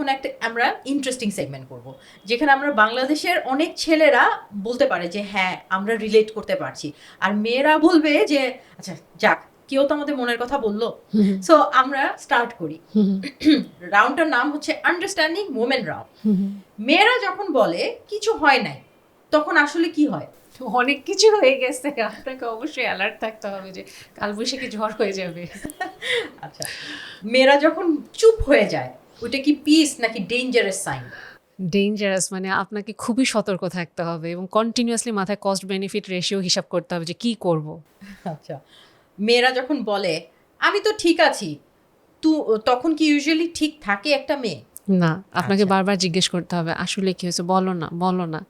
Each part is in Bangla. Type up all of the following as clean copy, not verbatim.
এখন একটা আমরা ইন্টারেস্টিং সেগমেন্ট করব, যেখানে আমরা বাংলাদেশের অনেক ছেলেরা বলতে পারে যে হ্যাঁ আমরা রিলেট করতে পারছি, আর মেয়েরা বলবে যে আচ্ছা যাক কেউ তো আমাদের মনের কথা বললো। সো আমরা স্টার্ট করি। রাউন্ডটার নাম হচ্ছে আন্ডারস্ট্যান্ডিং ওমেন রাউন্ড। মেয়েরা যখন বলে কিছু হয় নাই, তখন আসলে কি হয়? অনেক কিছু হয়ে গেছে, আপনাকে অবশ্যই অ্যালার্ট থাকতে হবে যে কালবৈশাখী ঝড় হয়ে যাবে। আচ্ছা, মেয়েরা যখন চুপ হয়ে যায়, ওইটা কি পিস নাকি ডেঞ্জারাস সাইন? ডেঞ্জারাস, মানে আপনাকে খুবই সতর্ক থাকতে হবে এবং কন্টিনিউয়াসলি মাথায় কস্ট বেনিফিট রেশিও হিসাব করতে হবে যে কি করব। আচ্ছা, মেয়েরা যখন বলে আমি তো ঠিক আছি, তখন কি ইউজুয়ালি ঠিক থাকে একটা মেয়ে? না, আপনাকে আচ্ছা। বারবার জিজ্ঞেস করতে হবে আসলে কি হয়েছে, বলো না বলো না,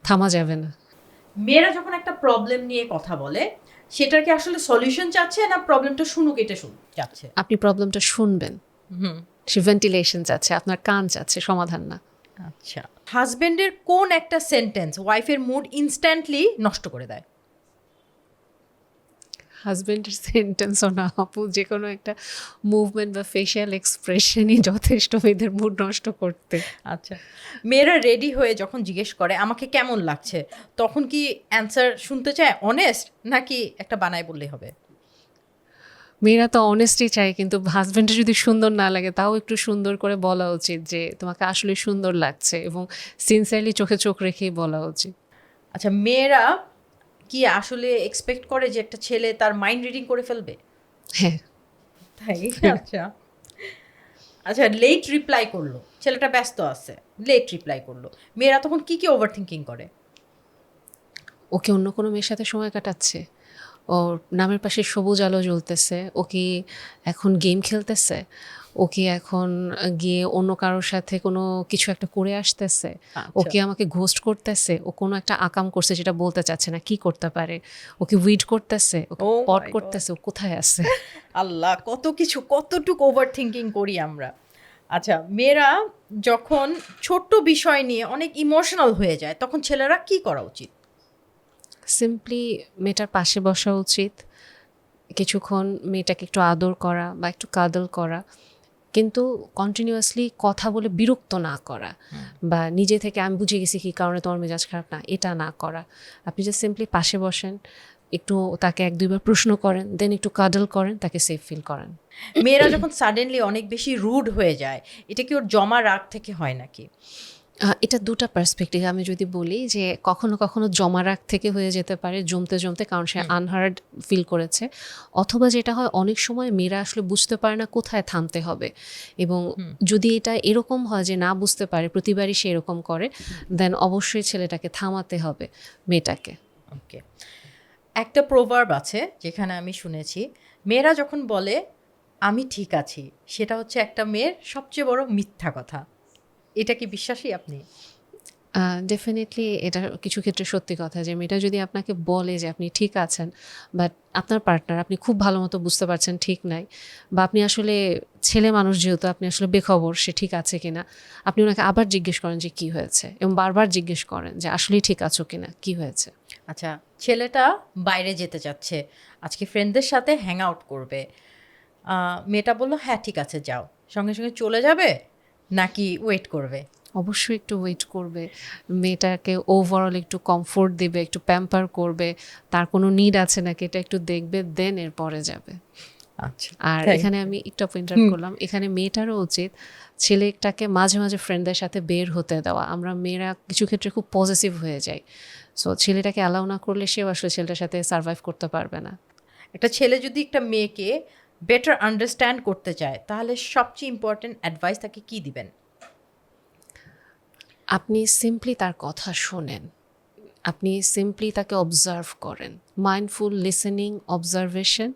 থামা যাবে না। মেয়েরা যখন একটা প্রবলেম নিয়ে কথা বলে, সেটার কি আসলে সলিউশন চাচ্ছে না প্রবলেমটা শুনুক এটা চাচ্ছে? আপনি প্রবলেমটা শুনবেন, হুম। সে ভেন্টিলেশন চাচ্ছে, আপনার কান চাচ্ছে, সমাধান না। আচ্ছা, হাজবেন্ডের কোন একটা সেন্টেন্স ওয়াইফের মুড ইনস্ট্যান্টলি নষ্ট করে দেয়? হাজব্যান্ডের সেন্টেন্সও না আপু, যে কোনো একটা মুভমেন্ট বা ফেশিয়াল এক্সপ্রেশনই যথেষ্ট মেয়েদের মুড নষ্ট করতে। আচ্ছা, মেয়েরা রেডি হয়ে যখন জিজ্ঞেস করে আমাকে কেমন লাগছে, তখন কি অ্যান্সার শুনতে চায় অনেস্ট, নাকি একটা বানায় বললেই হবে? মেয়েরা তো অনেস্টি চায়, কিন্তু হাজব্যান্ডের যদি সুন্দর না লাগে তাও একটু সুন্দর করে বলা উচিত যে তোমাকে আসলে সুন্দর লাগছে, এবং সিনসিয়ারলি চোখে চোখ রেখেই বলা উচিত। আচ্ছা, মেয়েরা কি আসলে এক্সপেক্ট করে যে একটা ছেলে তার মাইন্ড রিডিং করে ফেলবে? হ্যাঁ। তাই? আচ্ছা। আচ্ছা, লেট রিপ্লাই করলো, ছেলেটা ব্যস্ত আছে, লেট রিপ্লাই করলো, মেয়েরা তখন কি ওভার থিঙ্কিং করে? ওকে অন্য কোনো মেয়ের সাথে সময় কাটাচ্ছে, ওর নামের পাশে সবুজ আলো জ্বলতেছে, ও কি এখন গেম খেলতেছে, ও কি এখন গিয়ে অন্য কারোর সাথে কোনো কিছু একটা করে আসতেছে, ও কি আমাকে ঘোস্ট করতেছে, ও কোনো একটা আকাম করছে যেটা বলতে চাচ্ছে না, কি করতে পারে, ও কি উইড করতেছে, ও Oh পট my God! করতেছে, ও কোথায় আছে। আল্লাহ, কত কিছু, কতটুকু ওভার থিঙ্কিং করি আমরা। আচ্ছা, মেয়েরা যখন ছোট্ট বিষয় নিয়ে অনেক ইমোশনাল হয়ে যায়, তখন ছেলেরা কি করা উচিত? সিম্পলি মেয়েটার পাশে বসা উচিত, কিছুক্ষণ মেয়েটাকে একটু আদর করা বা একটু কাদল করা, কিন্তু কন্টিনিউয়াসলি কথা বলে বিরক্ত না করা, বা নিজে থেকে আমি বুঝে গেছি কী কারণে তোমার মেজাজ খারাপ, না এটা না করা। আপনি যে সিম্পলি পাশে বসেন, একটু তাকে এক দুইবার প্রশ্ন করেন, দেন একটু কাডল করেন, তাকে সেফ ফিল করেন। মেয়েরা যখন সাডেনলি অনেক বেশি রুড হয়ে যায়, এটা কি ওর জমা রাগ থেকে হয় নাকি? এটা দুটা পার্সপেক্টিভ। আমি যদি বলি যে কখনো কখনো জমা রাগ থেকে হয়ে যেতে পারে, জমতে জমতে, কারণ সে আনহার্ড ফিল করেছে, অথবা যেটা হয় অনেক সময় মেয়েরা আসলে বুঝতে পারে না কোথায় থামতে হবে, এবং যদি এটা এরকম হয় যে না বুঝতে পারে, প্রতিবারই সে এরকম করে, দেন অবশ্যই ছেলেটাকে থামাতে হবে, মেয়েটাকে। ওকে, একটা প্রভার্ব আছে যেখানে আমি শুনেছি, মেয়েরা যখন বলে আমি ঠিক আছি, সেটা হচ্ছে একটা মেয়ের সবচেয়ে বড় মিথ্যা কথা। এটা কি বিশ্বাসী আপনি? ডেফিনেটলি এটা কিছু ক্ষেত্রে সত্যি কথা, যে মেয়েটা যদি আপনাকে বলে যে আপনি ঠিক আছেন, বাট আপনার পার্টনার আপনি খুব ভালো মতো বুঝতে পারছেন ঠিক নাই, বা আপনি আসলে ছেলে মানুষ যেহেতু আপনি আসলে বেখবর সে ঠিক আছে কিনা, আপনি ওনাকে আবার জিজ্ঞেস করেন যে কি হয়েছে, এবং বারবার জিজ্ঞেস করেন যে আসলেই ঠিক আছো কিনা, কি হয়েছে। আচ্ছা, ছেলেটা বাইরে যেতে চাচ্ছে, আজকে ফ্রেন্ডদের সাথে হ্যাং আউট করবে, মেয়েটা বলল হ্যাঁ ঠিক আছে যাও, সঙ্গে সঙ্গে চলে যাবে নাকি ওয়েট করবে? অবশ্যই একটু ওয়েট করবে, মেয়েটাকে ওভারঅল একটু কমফোর্ট দেবে, একটু প্যাম্পার করবে, তার কোনো নিড আছে নাকি এটা একটু দেখবে, দেন এরপরে যাবে। আচ্ছা, আর এখানে আমি একটু ইন্টারাপ্ট করলাম, এখানে মেয়েটারও উচিত ছেলেটাকে মাঝে মাঝে ফ্রেন্ডদের সাথে বের হতে দেওয়া। আমরা মেয়েরা কিছু ক্ষেত্রে খুব পজিটিভ হয়ে যাই, সো ছেলেটাকে অ্যালাউ না করলে সেও আসলে ছেলেটার সাথে সার্ভাইভ করতে পারবে না। একটা ছেলে যদি একটা মেয়েকে বেটার আন্ডারস্ট্যান্ড করতে চায়, তাহলে সবচেয়ে ইম্পর্টেন্ট অ্যাডভাইস তাকে কি দিবেন? আপনি সিম্পলি তার কথা শোনেন, আপনি সিম্পলি তাকে অবজার্ভ করেন, মাইন্ডফুল লিসেনিং, অবজারভেশন,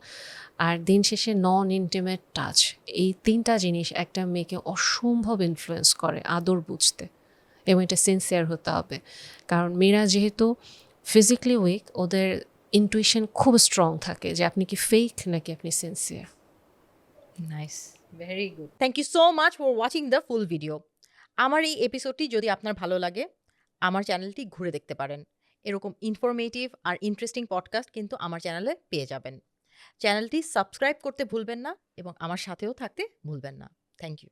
আর দিন শেষে নন ইন্টিমেট টাচ। এই তিনটা জিনিস একটা মেয়েকে অসম্ভব ইনফ্লুয়েন্স করে আদর বুঝতে, এবং এটা সিনসিয়ার হতে হবে, কারণ মেয়েরা যেহেতু ফিজিক্যালি উইক, ওদের ইনটুইশন খুব স্ট্রং থাকে যে আপনি কি ফেক নাকি আপনি sincere. Nice, very good, thank you so much for watching the full video. আমার এই এপিসোডটি যদি আপনার ভালো লাগে, আমার চ্যানেলটি ঘুরে দেখতে পারেন। এরকম ইনফরমেটিভ আর ইন্টারেস্টিং পডকাস্ট কিন্তু আমার চ্যানেলে পেয়ে যাবেন। চ্যানেলটি সাবস্ক্রাইব করতে ভুলবেন না এবং আমার সাথেও থাকতে ভুলবেন না। Thank you.